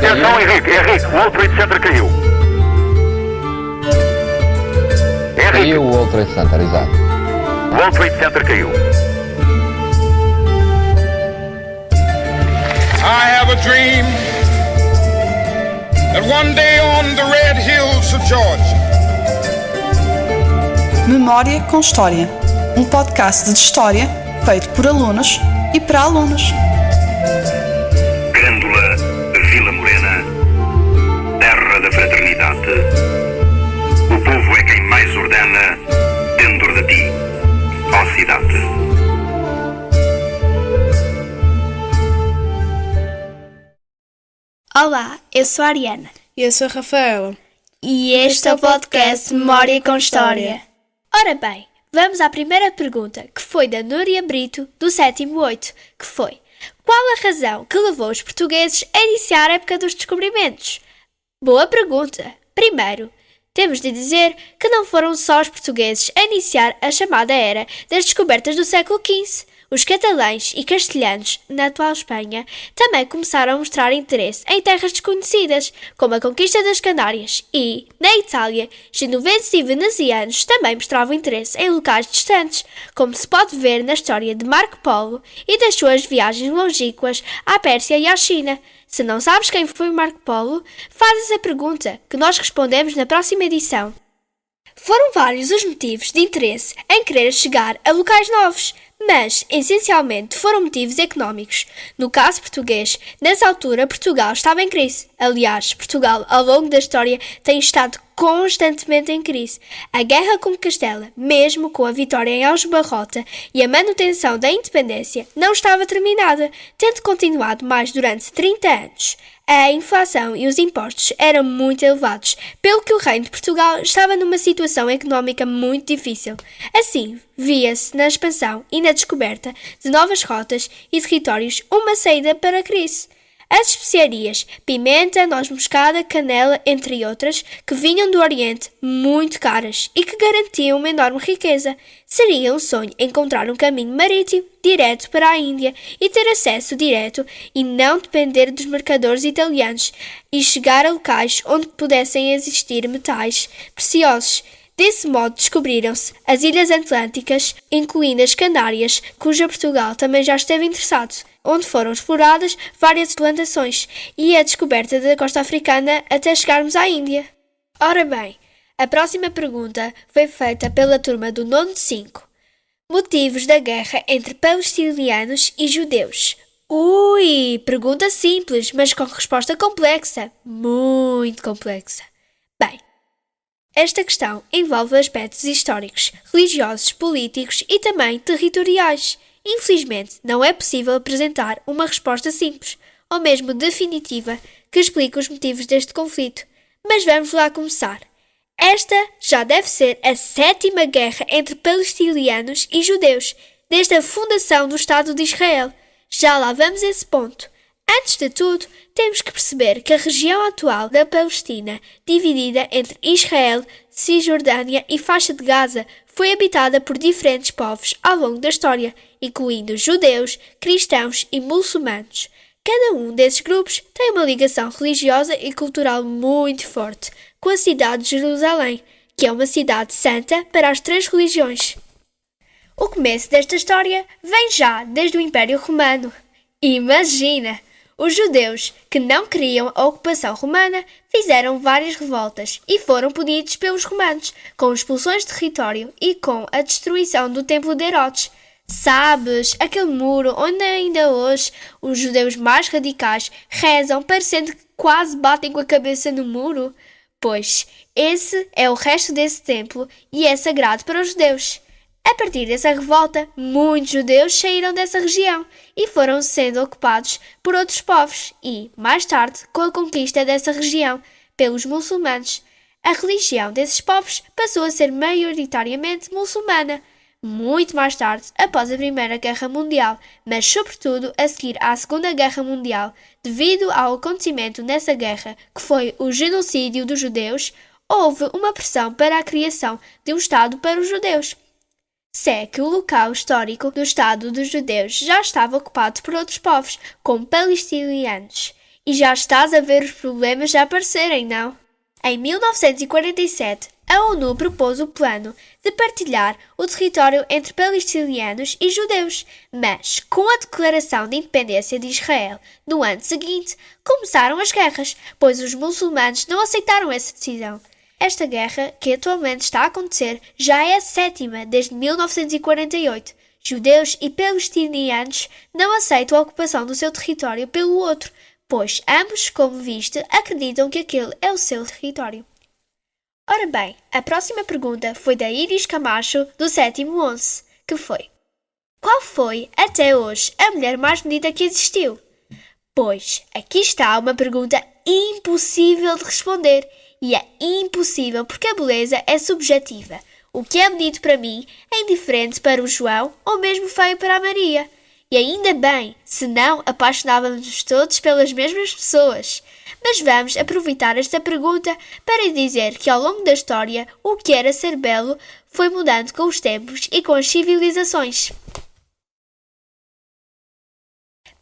Atenção, Henrique, o World Trade Center caiu. Caiu o World Trade Center, exato. O World Trade Center caiu. I have a dream that one day on the red hills of Georgia. Memória com História, um podcast de história feito por alunos e para alunos. Grândola, Vila Morena, terra da fraternidade. O povo é quem mais ordena dentro de ti, ó cidade. Olá, eu sou a Ariana. E eu sou a Rafaela. E este é o podcast Memória com História. Ora bem, vamos à primeira pergunta, que foi da Núria Brito, do 7º 8, que foi: qual a razão que levou os portugueses a iniciar a época dos descobrimentos? Boa pergunta. Primeiro, temos de dizer que não foram só os portugueses a iniciar a chamada era das descobertas do século XV. Os catalães e castelhanos, na atual Espanha, também começaram a mostrar interesse em terras desconhecidas, como a conquista das Canárias, e, na Itália, genoveses e venezianos também mostravam interesse em locais distantes, como se pode ver na história de Marco Polo e das suas viagens longínquas à Pérsia e à China. Se não sabes quem foi Marco Polo, faz essa pergunta, que nós respondemos na próxima edição. Foram vários os motivos de interesse em querer chegar a locais novos, mas, essencialmente, foram motivos económicos. No caso português, nessa altura Portugal estava em crise. Aliás, Portugal, ao longo da história, tem estado constantemente em crise. A guerra com Castela, mesmo com a vitória em Aljubarrota e a manutenção da independência, não estava terminada, tendo continuado mais durante 30 anos. A inflação e os impostos eram muito elevados, pelo que o Reino de Portugal estava numa situação económica muito difícil. Assim, via-se na expansão e na descoberta de novas rotas e territórios uma saída para a crise. As especiarias, pimenta, noz moscada, canela, entre outras, que vinham do Oriente, muito caras e que garantiam uma enorme riqueza. Seria um sonho encontrar um caminho marítimo direto para a Índia e ter acesso direto e não depender dos mercadores italianos e chegar a locais onde pudessem existir metais preciosos. Desse modo descobriram-se as Ilhas Atlânticas, incluindo as Canárias, cuja Portugal também já esteve interessado, onde foram exploradas várias plantações, e a descoberta da costa africana até chegarmos à Índia. Ora bem, a próxima pergunta foi feita pela turma do 9º 5. Motivos da guerra entre palestinianos e judeus. Ui, pergunta simples, mas com resposta complexa, muito complexa. Bem, esta questão envolve aspectos históricos, religiosos, políticos e também territoriais. Infelizmente, não é possível apresentar uma resposta simples, ou mesmo definitiva, que explique os motivos deste conflito. Mas vamos lá começar. Esta já deve ser a 7ª guerra entre palestinianos e judeus, desde a fundação do Estado de Israel. Já lá vamos a esse ponto. Antes de tudo, temos que perceber que a região atual da Palestina, dividida entre Israel, Cisjordânia e faixa de Gaza, foi habitada por diferentes povos ao longo da história, incluindo judeus, cristãos e muçulmanos. Cada um desses grupos tem uma ligação religiosa e cultural muito forte com a cidade de Jerusalém, que é uma cidade santa para as 3 religiões. O começo desta história vem já desde o Império Romano. Imagina! Os judeus, que não queriam a ocupação romana, fizeram várias revoltas e foram punidos pelos romanos, com expulsões de território e com a destruição do Templo de Herodes. Sabes, aquele muro onde ainda hoje os judeus mais radicais rezam parecendo que quase batem com a cabeça no muro? Pois, esse é o resto desse templo e é sagrado para os judeus. A partir dessa revolta, muitos judeus saíram dessa região e foram sendo ocupados por outros povos e, mais tarde, com a conquista dessa região pelos muçulmanos, a religião desses povos passou a ser maioritariamente muçulmana, muito mais tarde, após a Primeira Guerra Mundial, mas sobretudo a seguir à Segunda Guerra Mundial, devido ao acontecimento nessa guerra, que foi o genocídio dos judeus, houve uma pressão para a criação de um Estado para os judeus. Se é que o local histórico do Estado dos judeus já estava ocupado por outros povos, como palestinianos, E já estás a ver os problemas já aparecerem, não? Em 1947, a ONU propôs o plano de partilhar o território entre palestinianos e judeus, mas com a declaração de independência de Israel no ano seguinte, começaram as guerras, pois os muçulmanos não aceitaram essa decisão. Esta guerra, que atualmente está a acontecer, já é a 7ª desde 1948. Judeus e palestinianos não aceitam a ocupação do seu território pelo outro, pois ambos, como viste, acreditam que aquele é o seu território. Ora bem, a próxima pergunta foi da Iris Camacho, do 7º 11, que foi: qual foi, até hoje, a mulher mais bonita que existiu? Pois, aqui está uma pergunta impossível de responder, e é impossível porque a beleza é subjetiva. O que é bonito para mim é indiferente para o João ou mesmo feio para a Maria. E ainda bem, senão apaixonávamos-nos todos pelas mesmas pessoas. Mas vamos aproveitar esta pergunta para dizer que ao longo da história o que era ser belo foi mudando com os tempos e com as civilizações.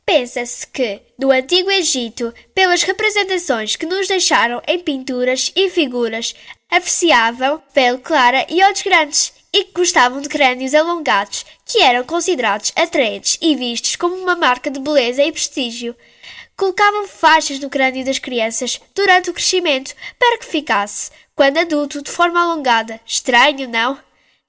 Pensa-se que, no Antigo Egito, pelas representações que nos deixaram em pinturas e figuras, apreciavam pele clara e olhos grandes, e que gostavam de crânios alongados, que eram considerados atraentes e vistos como uma marca de beleza e prestígio. Colocavam faixas no crânio das crianças durante o crescimento para que ficasse, quando adulto, de forma alongada. Estranho, não?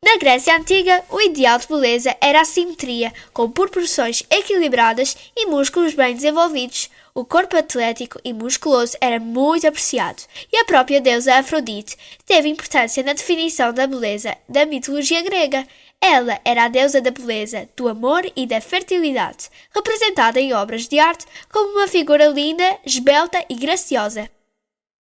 Na Grécia Antiga, o ideal de beleza era a simetria, com proporções equilibradas e músculos bem desenvolvidos. O corpo atlético e musculoso era muito apreciado, e a própria deusa Afrodite teve importância na definição da beleza da mitologia grega. Ela era a deusa da beleza, do amor e da fertilidade, representada em obras de arte como uma figura linda, esbelta e graciosa.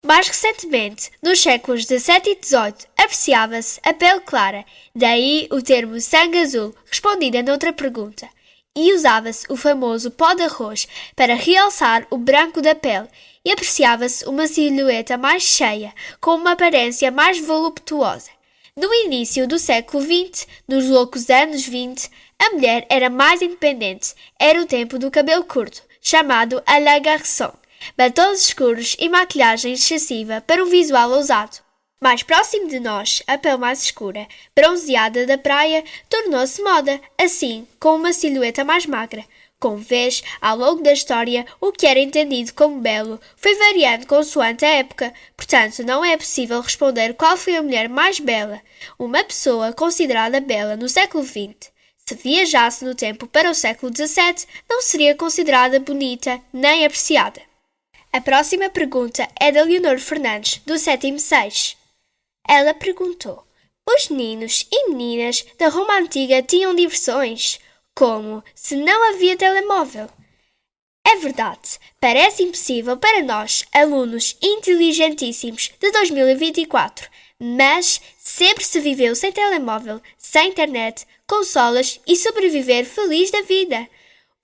Mais recentemente, nos séculos XVII e XVIII, apreciava-se a pele clara, daí o termo sangue azul, respondida noutra pergunta. E usava-se o famoso pó de arroz para realçar o branco da pele, e apreciava-se uma silhueta mais cheia, com uma aparência mais voluptuosa. No início do século XX, nos loucos anos 20, a mulher era mais independente. Era o tempo do cabelo curto, chamado à la garçon, batons escuros e maquilhagem excessiva para um visual ousado. Mais próximo de nós, a pele mais escura, bronzeada da praia, tornou-se moda, assim, com uma silhueta mais magra. Com vez, ao longo da história, o que era entendido como belo foi variando consoante a época, portanto não é possível responder qual foi a mulher mais bela. Uma pessoa considerada bela no século XX, se viajasse no tempo para o século XVII, não seria considerada bonita nem apreciada. A próxima pergunta é da Leonor Fernandes, do 7º 6. Ela perguntou: os meninos e meninas da Roma Antiga tinham diversões? Como se não havia telemóvel? É verdade, parece impossível para nós, alunos inteligentíssimos de 2024, mas sempre se viveu sem telemóvel, sem internet, consolas e sobreviver feliz da vida.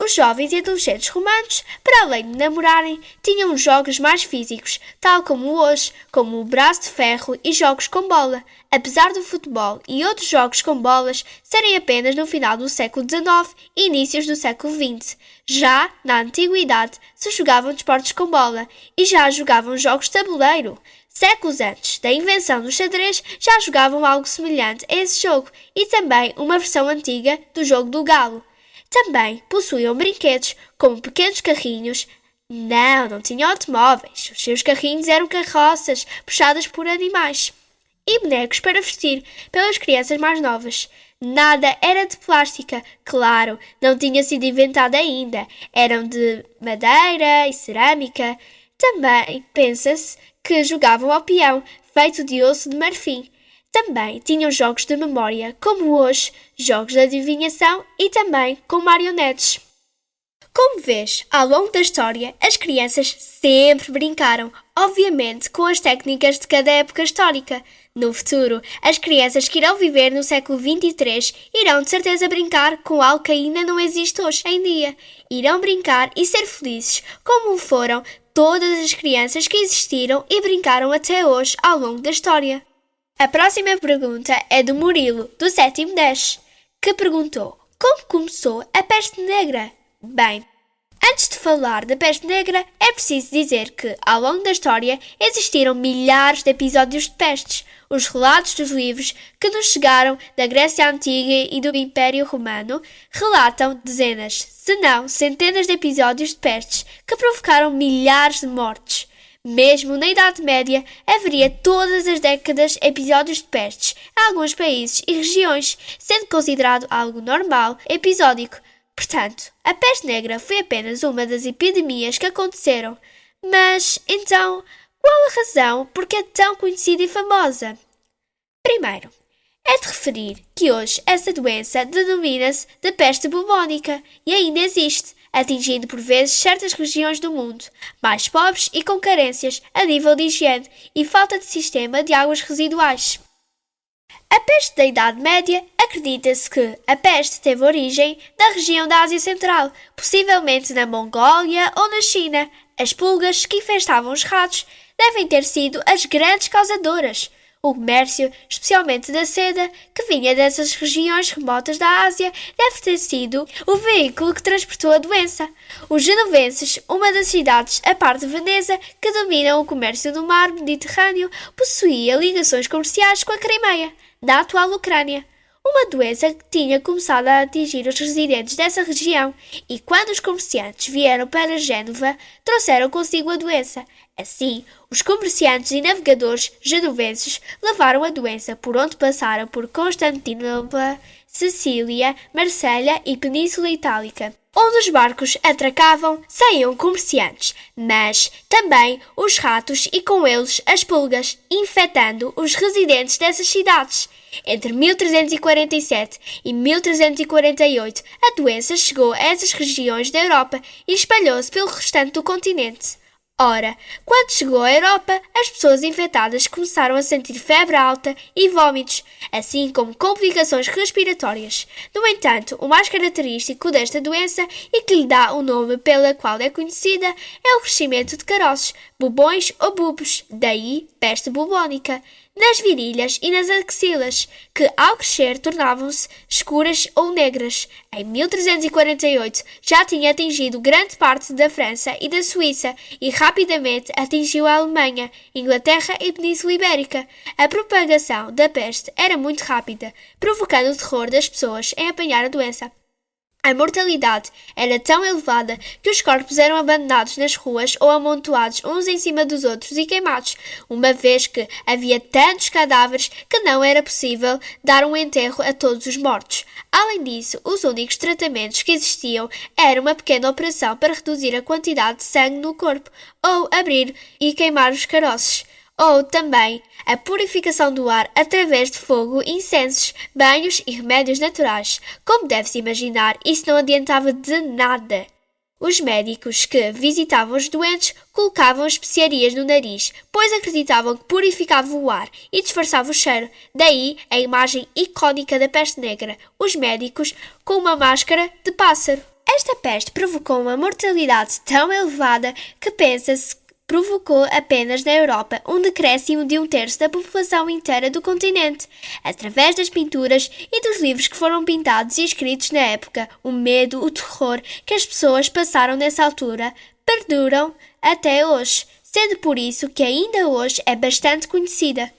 Os jovens e adolescentes romanos, para além de namorarem, tinham jogos mais físicos, tal como hoje, como o braço de ferro e jogos com bola, apesar do futebol e outros jogos com bolas serem apenas no final do século XIX e inícios do século XX. Já, na antiguidade, se jogavam desportos com bola e já jogavam jogos de tabuleiro. Séculos antes da invenção do xadrez, já jogavam algo semelhante a esse jogo e também uma versão antiga do jogo do galo. Também possuíam brinquedos, como pequenos carrinhos. Não tinham automóveis. Os seus carrinhos eram carroças puxadas por animais. E bonecos para vestir pelas crianças mais novas. Nada era de plástica, claro, não tinha sido inventado ainda. Eram de madeira e cerâmica. Também pensa-se que jogavam ao peão, feito de osso de marfim. Também tinham jogos de memória, como hoje, jogos de adivinhação e também com marionetes. Como vês, ao longo da história, as crianças sempre brincaram, obviamente com as técnicas de cada época histórica. No futuro, as crianças que irão viver no século 23 irão de certeza brincar com algo que ainda não existe hoje em dia. Irão brincar e ser felizes, como foram todas as crianças que existiram e brincaram até hoje ao longo da história. A próxima pergunta é do Murilo, do 7º 10, que perguntou: como começou a peste negra? Bem, Antes de falar da peste negra, é preciso dizer que, ao longo da história, existiram milhares de episódios de pestes. Os relatos dos livros que nos chegaram da Grécia Antiga e do Império Romano relatam dezenas, se não centenas de episódios de pestes que provocaram milhares de mortes. Mesmo na Idade Média, haveria todas as décadas episódios de pestes em alguns países e regiões, sendo considerado algo normal, episódico. Portanto, a peste negra foi apenas uma das epidemias que aconteceram. Mas, então, qual a razão por que é tão conhecida e famosa? Primeiro, é de referir que hoje essa doença denomina-se de peste bubónica e ainda existe, atingindo por vezes certas regiões do mundo, mais pobres e com carências a nível de higiene e falta de sistema de águas residuais. A peste da Idade Média, acredita-se que a peste teve origem na região da Ásia Central, possivelmente na Mongólia ou na China. As pulgas que infestavam os ratos devem ter sido as grandes causadoras. O comércio, especialmente da seda, que vinha dessas regiões remotas da Ásia, deve ter sido o veículo que transportou a doença. Os genovenses, uma das cidades a par de Veneza, que dominam o comércio do mar Mediterrâneo, possuía ligações comerciais com a Crimeia, na atual Ucrânia. Uma doença que tinha começado a atingir os residentes dessa região e, quando os comerciantes vieram para Génova, trouxeram consigo a doença. Assim, os comerciantes e navegadores genovenses levaram a doença por onde passaram por Constantinopla, Sicília, Marselha e Península Itálica. Onde os barcos atracavam, saíam comerciantes, mas também os ratos e com eles as pulgas, infectando os residentes dessas cidades. Entre 1347 e 1348, a doença chegou a essas regiões da Europa e espalhou-se pelo restante do continente. Ora, quando chegou à Europa, as pessoas infectadas começaram a sentir febre alta e vômitos, assim como complicações respiratórias. No entanto, o mais característico desta doença e que lhe dá o nome pela qual é conhecida é o crescimento de caroços, bubões ou bulbos, daí peste bubónica, nas virilhas e nas axilas, que ao crescer tornavam-se escuras ou negras. Em 1348 já tinha atingido grande parte da França e da Suíça e rapidamente atingiu a Alemanha, Inglaterra e Península Ibérica. A propagação da peste era muito rápida, provocando o terror das pessoas em apanhar a doença. A mortalidade era tão elevada que os corpos eram abandonados nas ruas ou amontoados uns em cima dos outros e queimados, uma vez que havia tantos cadáveres que não era possível dar um enterro a todos os mortos. Além disso, os únicos tratamentos que existiam eram uma pequena operação para reduzir a quantidade de sangue no corpo, ou abrir e queimar os caroços, ou também a purificação do ar através de fogo, incensos, banhos e remédios naturais. Como deve-se imaginar, isso não adiantava de nada. Os médicos que visitavam os doentes colocavam especiarias no nariz, pois acreditavam que purificava o ar e disfarçava o cheiro. Daí a imagem icónica da peste negra, os médicos com uma máscara de pássaro. Esta peste provocou uma mortalidade tão elevada que pensa-se provocou apenas na Europa um decréscimo de 1/3 da população inteira do continente. Através das pinturas e dos livros que foram pintados e escritos na época, o medo, o terror que as pessoas passaram nessa altura perduram até hoje, sendo por isso que ainda hoje é bastante conhecida.